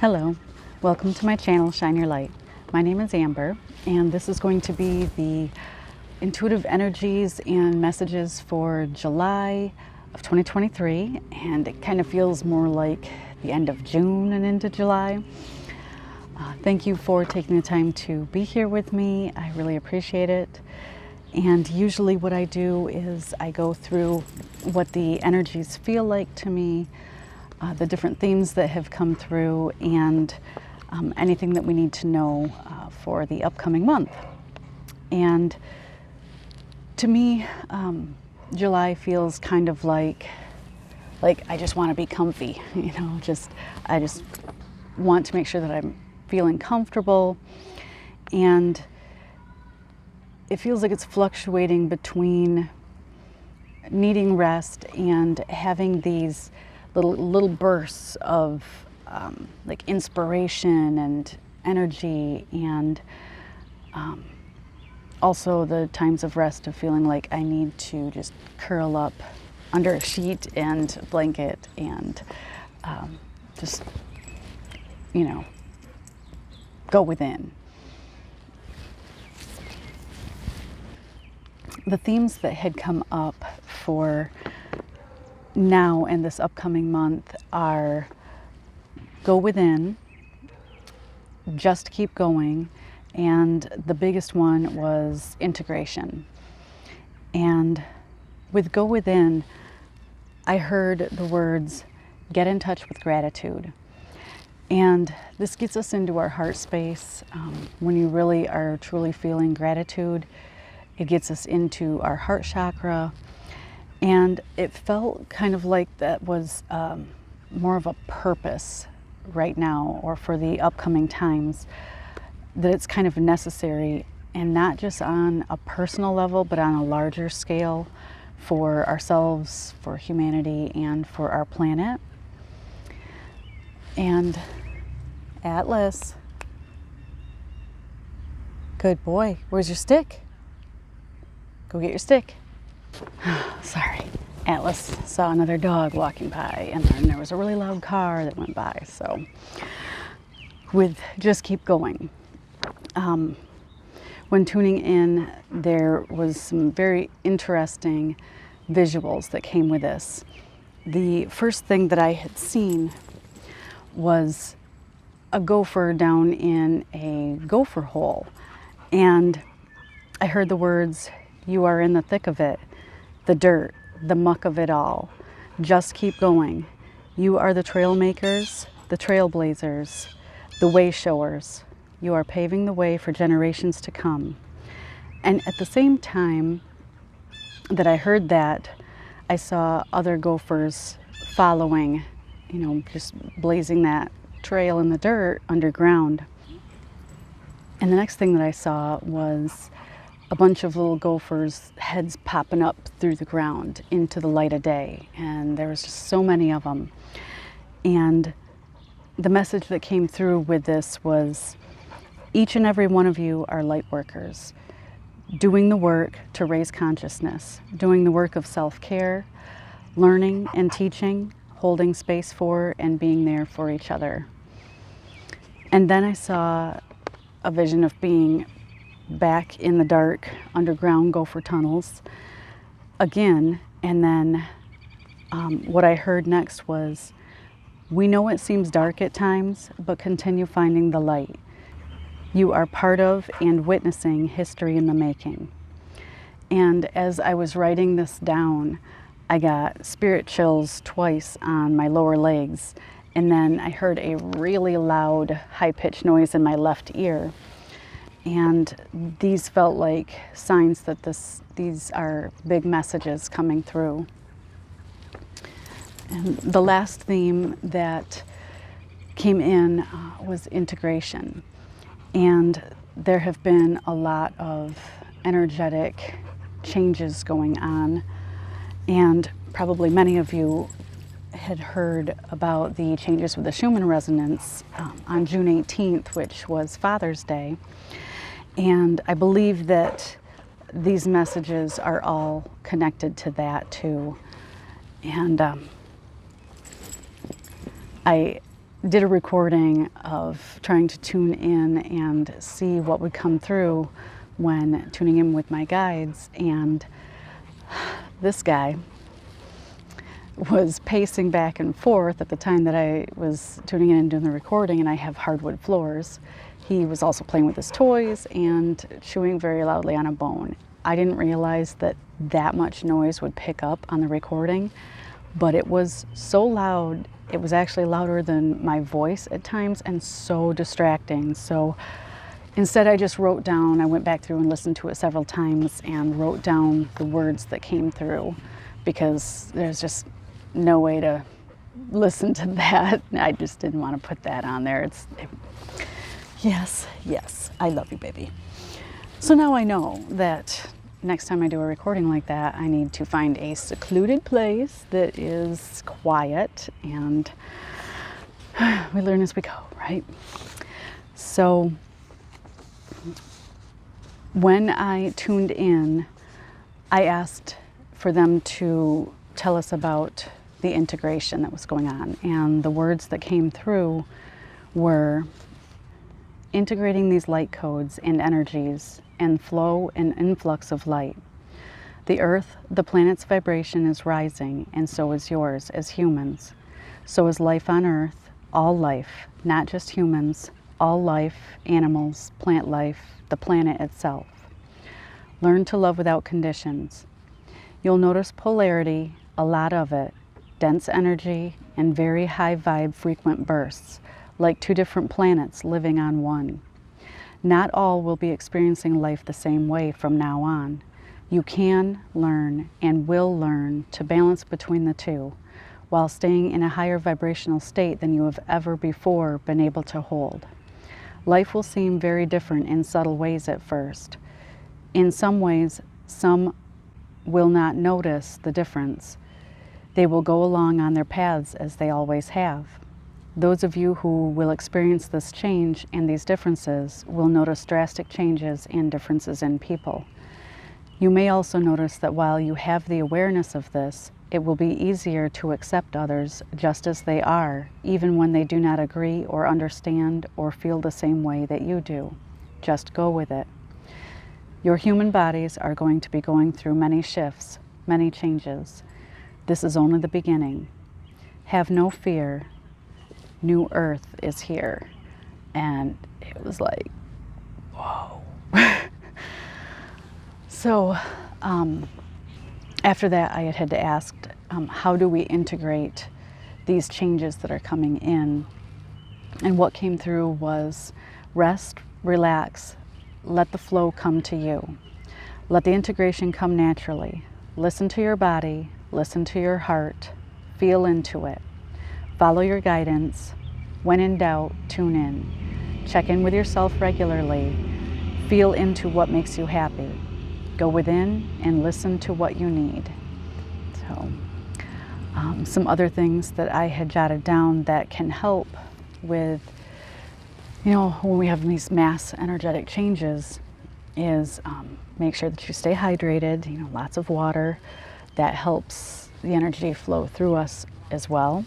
Hello, welcome to my channel, Shine Your Light. My name is Amber, and this is going to be the intuitive energies and messages for July of 2023, and it kind of feels more like the end of June and into July. Thank you for taking the time to be here with me. I really appreciate it. And usually what I do is I go through what the energies feel like to me, the different themes that have come through, and anything that we need to know for the upcoming month. And to me, July feels kind of like I just want to be comfy, I just want to make sure that I'm feeling comfortable, and it feels like it's fluctuating between needing rest and having these little bursts of like inspiration and energy, and also the times of rest of feeling like I need to just curl up under a sheet and a blanket and just, go within. The themes that had come up for now and this upcoming month are go within, just keep going, and the biggest one was integration. And with go within, I heard the words get in touch with gratitude. And this gets us into our heart space. When you really are truly feeling gratitude, it gets us into our heart chakra. And it felt kind of like that was more of a purpose right now, or for the upcoming times, that it's kind of necessary, and not just on a personal level, but on a larger scale for ourselves, for humanity, and for our planet. And Atlas, good boy, where's your stick? Go get your stick. Sorry, Atlas saw another dog walking by, and then there was a really loud car that went by. So with just keep going. When tuning in, there was some very interesting visuals that came with this. The first thing that I had seen was a gopher down in a gopher hole, and I heard the words, "You are in the thick of it, the dirt, the muck of it all. Just keep going. You are the trail makers, the trailblazers, the way showers. You are paving the way for generations to come." And at the same time that I heard that, I saw other gophers following, just blazing that trail in the dirt underground. And the next thing that I saw was a bunch of little gophers' heads popping up through the ground into the light of day. And there was just so many of them. And the message that came through with this was, each and every one of you are light workers, doing the work to raise consciousness, doing the work of self-care, learning and teaching, holding space for and being there for each other. And then I saw a vision of being back in the dark underground gopher tunnels again. And then what I heard next was, we know it seems dark at times, but continue finding the light. You are part of and witnessing history in the making. And as I was writing this down, I got spirit chills twice on my lower legs, and then I heard a really loud, high-pitched noise in my left ear. And these felt like signs that these are big messages coming through. And the last theme that came in was integration. And there have been a lot of energetic changes going on. And probably many of you had heard about the changes with the Schumann resonance on June 18th, which was Father's Day. And I believe that these messages are all connected to that too. And I did a recording of trying to tune in and see what would come through when tuning in with my guides, and this guy was pacing back and forth at the time that I was tuning in and doing the recording, and I have hardwood floors. He was also playing with his toys and chewing very loudly on a bone. I didn't realize that that much noise would pick up on the recording, but it was so loud. It was actually louder than my voice at times and so distracting. So instead I just wrote down, I went back through and listened to it several times and wrote down the words that came through, because there's just no way to listen to that. I just didn't want to put that on there. Yes, I love you, baby. So now I know that next time I do a recording like that, I need to find a secluded place that is quiet, and we learn as we go, right? So when I tuned in, I asked for them to tell us about the integration that was going on, and the words that came through were integrating these light codes and energies and flow and influx of light. The earth, the planet's vibration is rising, and so is yours as humans. So is life on earth, all life, not just humans, all life, animals, plant life, the planet itself. Learn to love without conditions. You'll notice polarity, a lot of it, dense energy, and very high vibe frequent bursts, like two different planets living on one. Not all will be experiencing life the same way from now on. You can learn and will learn to balance between the two, while staying in a higher vibrational state than you have ever before been able to hold. Life will seem very different in subtle ways at first. In some ways, some will not notice the difference. They will go along on their paths as they always have. Those of you who will experience this change and these differences will notice drastic changes and differences in people. You may also notice that while you have the awareness of this, it will be easier to accept others just as they are, even when they do not agree or understand or feel the same way that you do. Just go with it. Your human bodies are going to be going through many shifts, many changes. This is only the beginning. Have no fear. New Earth is here. And it was like, whoa. So after that, I had to ask, how do we integrate these changes that are coming in? And what came through was rest, relax, let the flow come to you. Let the integration come naturally. Listen to your body, listen to your heart, feel into it. Follow your guidance. When in doubt, tune in. Check in with yourself regularly. Feel into what makes you happy. Go within and listen to what you need. So, some other things that I had jotted down that can help with, when we have these mass energetic changes is make sure that you stay hydrated, lots of water. That helps the energy flow through us as well.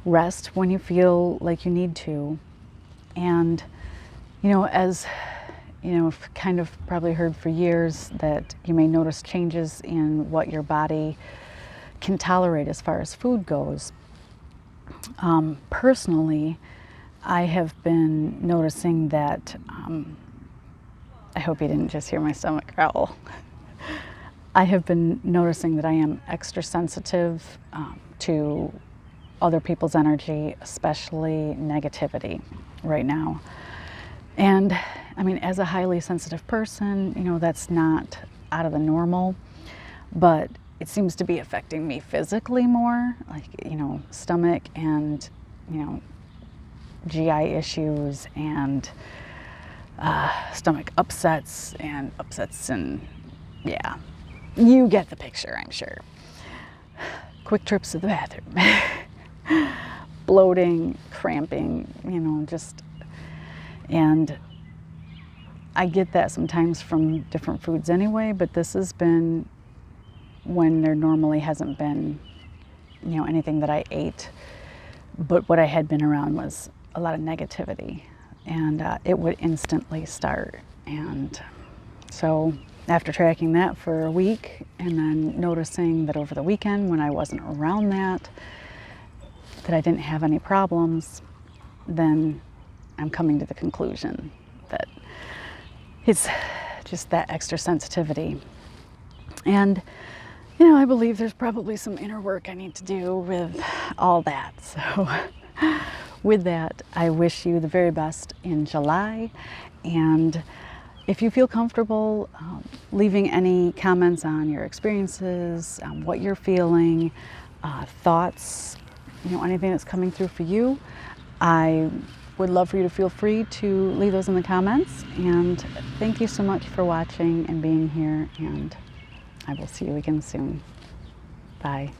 Rest when you feel like you need to. And, as you've kind of probably heard for years that you may notice changes in what your body can tolerate as far as food goes. Personally, I have been noticing that, I hope you didn't just hear my stomach growl. I have been noticing that I am extra sensitive to other people's energy, especially negativity right now. And I mean, as a highly sensitive person, that's not out of the normal, but it seems to be affecting me physically more, like, stomach and, GI issues and stomach upsets and yeah, you get the picture, I'm sure. Quick trips to the bathroom. Bloating, cramping, and I get that sometimes from different foods anyway, but this has been when there normally hasn't been, anything that I ate But what I had been around was a lot of negativity, and it would instantly start. And so after tracking that for a week and then noticing that over the weekend when I wasn't around that I didn't have any problems, then I'm coming to the conclusion that it's just that extra sensitivity. And you know, I believe there's probably some inner work I need to do with all that. So with that, I wish you the very best in July. And if you feel comfortable leaving any comments on your experiences, what you're feeling, thoughts, you know, anything that's coming through for you, I would love for you to feel free to leave those in the comments. And thank you so much for watching and being here, and I will see you again soon. Bye.